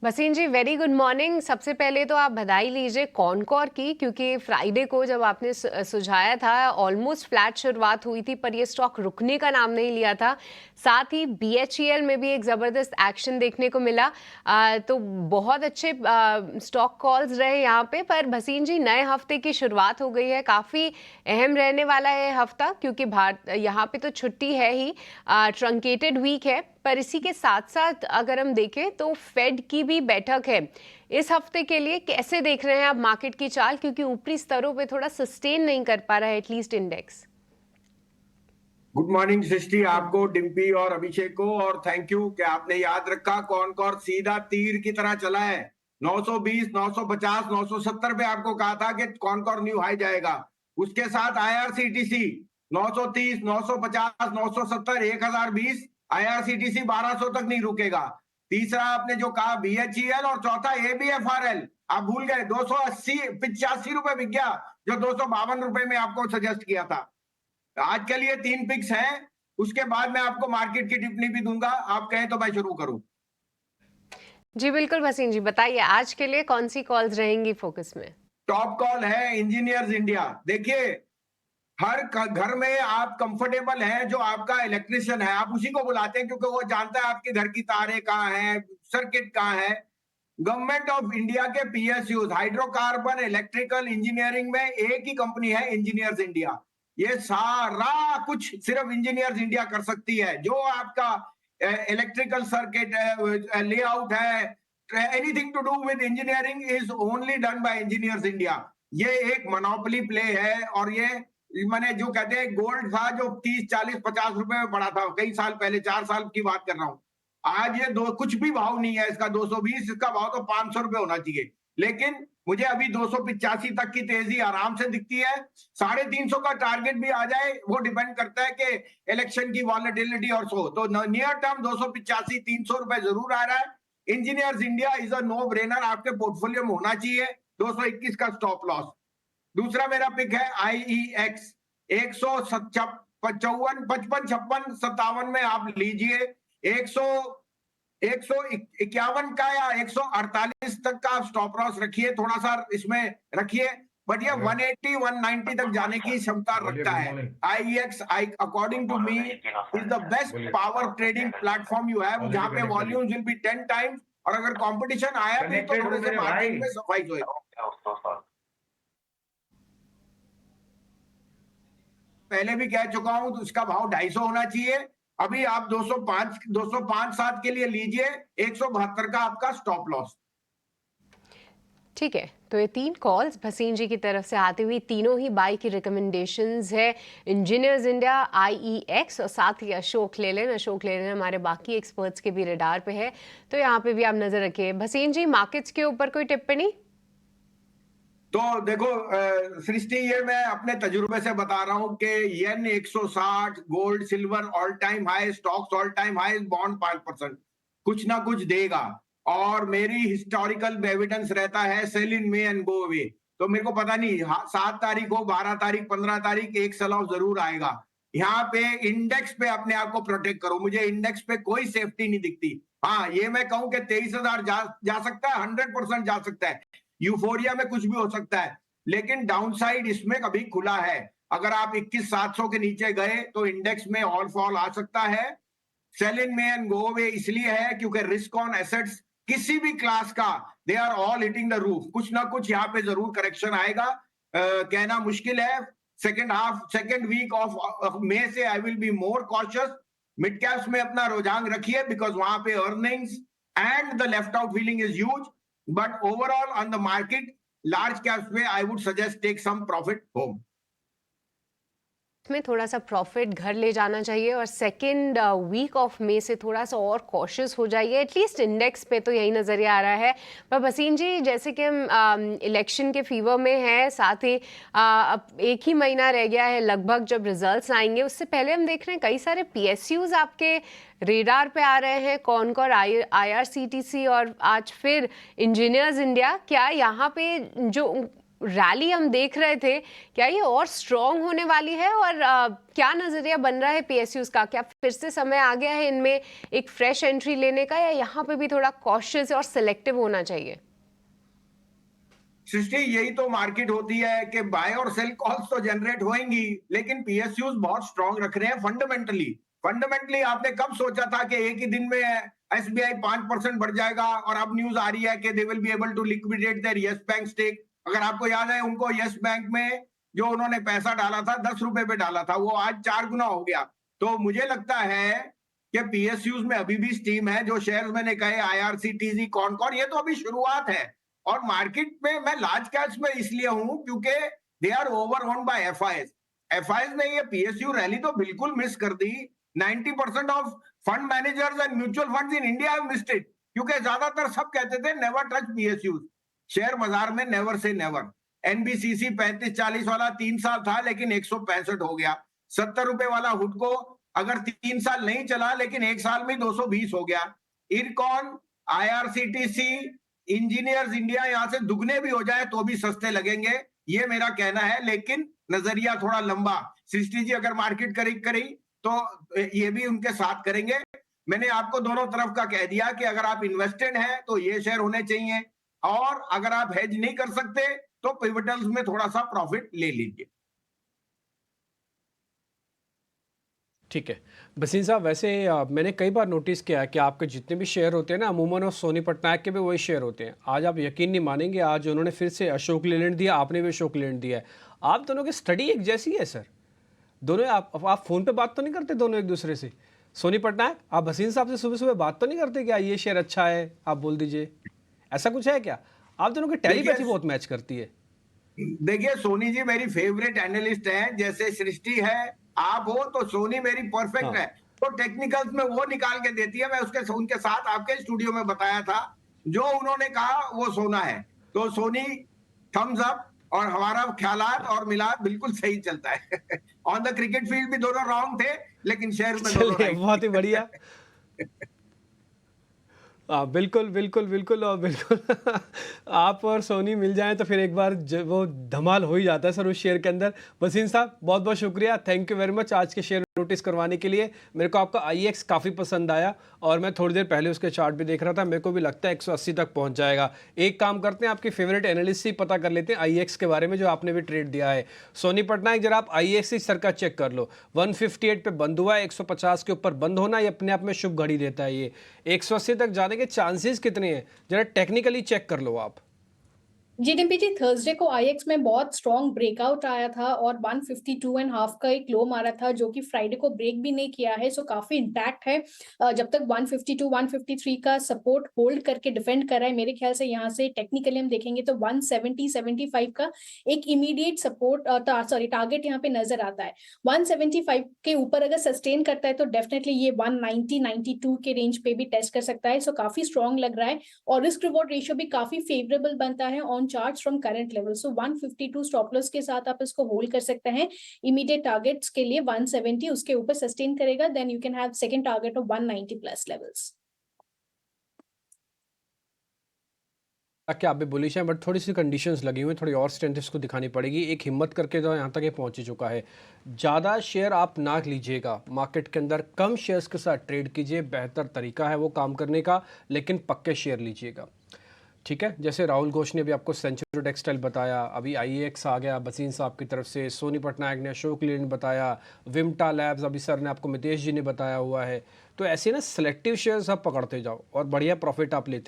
वसीम जी, very good morning. सबसे पहले तो आप बधाई लीजिए कॉनकॉर की, क्योंकि फ्राइडे को जब आपने सुझाया था ऑलमोस्ट फ्लैट शुरुआत हुई थी, पर ये स्टॉक रुकने का नाम नहीं लिया था। साथ ही BHEL में भी एक ज़बरदस्त एक्शन देखने को मिला। तो बहुत अच्छे स्टॉक कॉल्स रहे यहाँ पे। पर वसीम जी, नए हफ्ते की शुरुआत हो गई है, काफ़ी अहम रहने वाला है हफ्ता, क्योंकि भारत यहाँ पे तो छुट्टी है ही, ट्रंकेटेड वीक है। पर इसी के साथ साथ अगर हम देखें तो फेड की भी बैठक है इस हफ्ते के लिए। कैसे देख रहे हैं आप मार्केट की चाल, क्योंकि ऊपरी स्तरों पे थोड़ा सस्टेन नहीं कर पा रहा है एटलीस्ट इंडेक्स। गुड मॉर्निंग सृष्टि, आपको, डिम्पी और अभिषेक को, और थैंक यू कि आपने याद रखा। कॉनकॉर सीधा तीर की तरह चला है। 920, 950, 970 पे आपको कहा था कि कॉनकॉर न्यू हाई जाएगा। उसके साथ IRCTC 930, 950, 970, 1020। IRCTC 1200 तक नहीं रुकेगा। तीसरा आपने जो कहा BHEL, और चौथा ABFRL। आप भूल गए, 280, 85 रुपए बिक गया, जो 252 रुपए में आपको सजेस्ट किया था। आज के लिए 3 पिक्स हैं। उसके बाद मैं आपको मार्केट की टिप्पणी भी दूंगा। आप कहें तो मैं शुरू करूं। जी बिल्कुल वसीम जी, बताइए आज के लिए कौन सी कॉल्स रहेंगी फोकस में। टॉप कॉल है इंजीनियर्स इंडिया। देखिए, हर घर में आप कंफर्टेबल हैं, जो आपका इलेक्ट्रिशियन है आप उसी को बुलाते हैं, क्योंकि वो जानता है आपके घर की तारें कहाँ हैं, सर्किट कहाँ है। गवर्नमेंट ऑफ इंडिया के PSUs, हाइड्रोकार्बन इलेक्ट्रिकल इंजीनियरिंग में एक ही कंपनी है, इंजीनियर्स इंडिया। ये सारा कुछ सिर्फ इंजीनियर्स इंडिया कर सकती है। जो आपका इलेक्ट्रिकल सर्किट लेआउट है, anything to do with engineering is only done by Engineers India. ये एक मोनोपोली प्ले है। और ये मैंने जो कहते हैं गोल्ड था जो 30, 40, 50 रुपए में पड़ा था कई साल पहले, 4 साल की बात कर रहा हूं। आज ये दो कुछ भी भाव नहीं है इसका, 220। इसका भाव तो 500 रुपए होना चाहिए। लेकिन मुझे अभी 285 तक की तेजी आराम से दिखती है। 350 का टारगेट भी आ जाए, वो डिपेंड करता है कि इलेक्शन की वॉलेटिलिटी और सो। तो नियर टर्म 285, 300 रुपए जरूर आ रहा है। Engineers India is a no brainer, आपके पोर्टफोलियो में होना चाहिए। 221 का स्टॉप लॉस। दूसरा मेरा पिक है IEX। 155, 55, 56, 57 में आप लीजिए। 100, 151 का या 148 तक का आप स्टॉप लॉस रखिए, थोड़ा सा इसमें रखिए। बट ये 180, 190 तक जाने की क्षमता रखता है। IEX, according to me, is the best power trading platform you have, जहां पे वॉल्यूम्स विल बी 10 टाइम्स। और अगर कंपटीशन आया भी तो थोड़े से मार्जिन में सफाई होएगा। पहले भी कह चुका हूं, तो उसका भाव 250 होना चाहिए। अभी आप 205, 205.7 के लिए लीजिए। 172 का आपका स्टॉप लॉस। ठीक है, तो ये 3 कॉल्स भसीन जी की तरफ से आती हुई, तीनों ही बाई की रिकमेंडेशंस है। इंजीनियर्स इंडिया, IEX, और साथ ही अशोक लेलैंड। अशोक लेलैंड हमारे बाकी एक्सपर्ट्स के भी रडार पे है, तो यहाँ पे भी आप नजर रखिए। भसीन जी, मार्केट्स के ऊपर कोई टिप्पणी? तो देखो सृष्टि, ये मैं अपने तजुर्बे से बता रहा हूं कि येन 160, gold silver all time high, stocks all time high, bond 5%, कुछ ना कुछ देगा। और मेरी हिस्टोरिकल एविडेंस रहता है sell in May and go away. तो मेरे को पता नहीं 7 तारीख हो, 12 तारीख, 15 तारीख एक सेल ऑफ जरूर आएगा। यहाँ पे इंडेक्स पे अपने आप को प्रोटेक्ट करो। मुझे इंडेक्स पे कोई सेफ्टी नहीं दिखती। हाँ, ये मैं कहूं कि 23,000 जा सकता है, 100% जा सकता है। यूफोरिया में कुछ भी हो सकता है, लेकिन डाउनसाइड इसमें कभी खुला है। अगर आप 21,700 के नीचे गए तो इंडेक्स में ऑल फॉल आ सकता है। सेल इन में एंड गो अवे इसलिए है क्योंकि रिस्क ऑन एसेट्स किसी भी क्लास का, they are all hitting the roof. कुछ ना कुछ यहाँ पे जरूर करेक्शन आएगा। कहना मुश्किल है। सेकेंड वीक ऑफ मई से I will be more cautious. Mid caps में अपना रुझान रखिए, बिकॉज वहां पे earnings and the left out feeling is huge. But overall on the market, large caps में I would suggest take some profit home. में थोड़ा सा प्रॉफिट घर ले जाना चाहिए, और सेकेंड वीक ऑफ मे से थोड़ा सा और कॉशियस हो जाइए। एटलीस्ट इंडेक्स पे तो यही नज़रिया आ रहा है। पर भसीन जी, जैसे कि हम इलेक्शन के फीवर में है, साथ ही अब 1 ही महीना रह गया है लगभग जब रिजल्ट्स आएंगे, उससे पहले हम देख रहे हैं कई सारे PSUs आपके रेडार पे आ रहे हैं। कॉनकॉर, IRCTC और आज फिर इंजीनियर्स इंडिया। क्या यहाँ पे जो रैली हम देख रहे थे, क्या ये और स्ट्रॉन्ग होने वाली है? और क्या नजरिया बन रहा है पीएसयूज का? क्या फिर से समय आ गया है इनमें एक फ्रेश एंट्री लेने का, या यहाँ पे भी थोड़ा कॉशियस और सिलेक्टिव होना चाहिए? सृष्टि, यही तो मार्केट होती है कि बाय और सेल कॉल्स तो जनरेट होंगी, लेकिन पीएसयूज बहुत स्ट्रांग रख रहे हैं फंडामेंटली। फंडामेंटली आपने कब सोचा था कि एक ही दिन में एसबीआई 5% बढ़ जाएगा, और अब न्यूज आ रही है कि they will be able to liquidate their Yes Bank stake. अगर आपको याद है, उनको यस बैंक में जो उन्होंने पैसा डाला था, 10 रुपए पे डाला था, वो आज 4 गुना हो गया। तो मुझे लगता है कि पीएसयूज में अभी भी स्टीम है। जो शेयर मैंने कहे, आईआरसीटीसी, कॉनकॉर, ये तो अभी शुरुआत है। और मार्केट में मैं लार्ज कैप्स में इसलिए हूं क्योंकि they are over own by FIs. FIs ने ये पीएसयू रैली तो बिल्कुल मिस कर दी। 90% of fund managers and mutual funds in India have missed it, क्योंकि ज्यादातर सब कहते थे नेवर टच पीएसयू। शेयर बाजार में नेवर से नेवर। एनबीसीसी 35-40 वाला 3 साल था, लेकिन 165 हो गया। 70 रुपए वाला हुडको अगर 3 साल नहीं चला, लेकिन 1 साल में 220 हो गया। इरकॉन, आईआरसीटीसी, इंजीनियर्स इंडिया यहां से दुगने भी हो जाए तो भी सस्ते लगेंगे, ये मेरा कहना है। लेकिन नजरिया थोड़ा लंबा। सृष्टि जी अगर मार्केट करी तो ये भी उनके साथ करेंगे। मैंने आपको दोनों तरफ का कह दिया कि अगर आप इन्वेस्टेड हैं तो ये शेयर होने चाहिए, और अगर आप हेज नहीं कर सकते तो पिवटल्स में थोड़ा सा प्रॉफिट ले लीजिए। ठीक है। भसीन साहब, वैसे मैंने कई बार नोटिस किया है कि आपके जितने भी शेयर होते हैं ना, अमूमन और सोनी पटनायक के भी वही शेयर होते हैं। आज आप यकीन नहीं मानेंगे, आज उन्होंने फिर से अशोक लेलैंड दिया, आपने भी अशोक लेलैंड दिया है। आप दोनों की स्टडी एक जैसी है सर। दोनों आप फ़ोन पे बात तो नहीं करते दोनों एक दूसरे से? सोनी पटनायक, आप भसीन साहब से सुबह सुबह बात तो नहीं करते क्या ये शेयर अच्छा है, आप बोल दीजिए? ऐसा कुछ है क्या? आप दोनों की टेलीपैथी बहुत मैच करती है। देखिए, सोनी जी मेरी फेवरेट एनालिस्ट हैं। जैसे सृष्टि है, आप हो, तो सोनी मेरी परफेक्ट हाँ। है। तो टेक्निकल्स में वो निकाल के देती है। मैं उनके साथ आपके स्टूडियो में बताया था, जो उन्होंने कहा वो सोना है। तो सोनी थम्स अप, और हमारा ख्यालात और मिलाद बिल्कुल सही चलता है। ऑन द क्रिकेट फील्ड भी दोनों रॉन्ग थे, लेकिन शेयर में दोनों चलिए, राइट बहुत ही बढ़िया। थे। हाँ, बिल्कुल, बिल्कुल, बिल्कुल और बिल्कुल आप और सोनी मिल जाएँ तो फिर एक बार वो धमाल हो ही जाता है सर उस शेयर के अंदर। वसीम साहब, बहुत-बहुत शुक्रिया, थैंक यू वेरी मच आज के शेयर नोटिस करवाने के लिए। मेरे को आपका आईएक्स काफ़ी पसंद आया, और मैं थोड़ी देर पहले उसके चार्ट भी देख रहा था, मेरे को भी लगता है 180 तक पहुंच जाएगा। एक काम करते हैं, आपकी फेवरेट एनालिस्ट से ही पता कर लेते हैं आईएक्स के बारे में, जो आपने भी ट्रेड दिया है। सोनी पटनायक, जरा आप आईएक्स ही सर का चेक कर लो। 158 पे बंद हुआ है, 150 के ऊपर बंद होना ये अपने आप में शुभ घड़ी देता है। ये 180 तक जाने के चांसेस कितने हैं, जरा टेक्निकली चेक कर लो आप। जी डिम्पी जी, थर्सडे को आईएक्स में बहुत स्ट्रॉन्ग ब्रेकआउट आया था और 152.5 का एक लो मारा था, जो कि फ्राइडे को ब्रेक भी नहीं किया है। सो काफी इंटैक्ट है। जब तक 152 153 का सपोर्ट होल्ड करके डिफेंड कर रहा है, मेरे ख्याल से यहाँ से टेक्निकली हम देखेंगे तो 170 75 का एक इमीडिएट सपोर्ट टारगेट यहाँ पे नजर आता है। 175 के ऊपर अगर सस्टेन करता है तो डेफिनेटली ये 190 92 के रेंज पे भी टेस्ट कर सकता है। सो काफी स्ट्रॉन्ग लग रहा है, और रिस्क रिवॉर्ड रेशियो भी काफी फेवरेबल बनता है on charts from current level. So 152 stop loss के साथ आप इसको होल्ड कर सकते हैं। इमीडिएट टारगेट्स के लिए 170, उसके ऊपर सस्टेन करेगा, then you can have second target of 190 plus levels. ताकि आप भी बुलिश हैं, बट थोड़ी सी कंडीशंस लगी हुई हैं, थोड़ी और स्ट्रेंथ इसको दिखानी पड़ेगी। एक हिम्मत करके जो यहाँ तक ये पहुँच ही चुका है। ज़्यादा शेयर आप ना लीजिएगा मार्केट के अंदर, कम शेयर्स के साथ ट्रेड कीजिए, बेहतर तरीका है वो काम करने का, लेकिन पक्के शेयर लीजिएगा। ठीक है, जैसे राहुल घोष ने भी आपको सेंचुरी टेक्सटाइल बताया, अभी आईएक्स आ गया बसीन साहब की तरफ से, सोनी पटनायक ने अशोक लेलैंड बताया, विमटा लैब्स अभी सर ने आपको मितेश जी ने बताया हुआ है। तो ऐसे ना सिलेक्टिव शेयर्स आप पकड़ते जाओ और बढ़िया प्रॉफिट आप लेते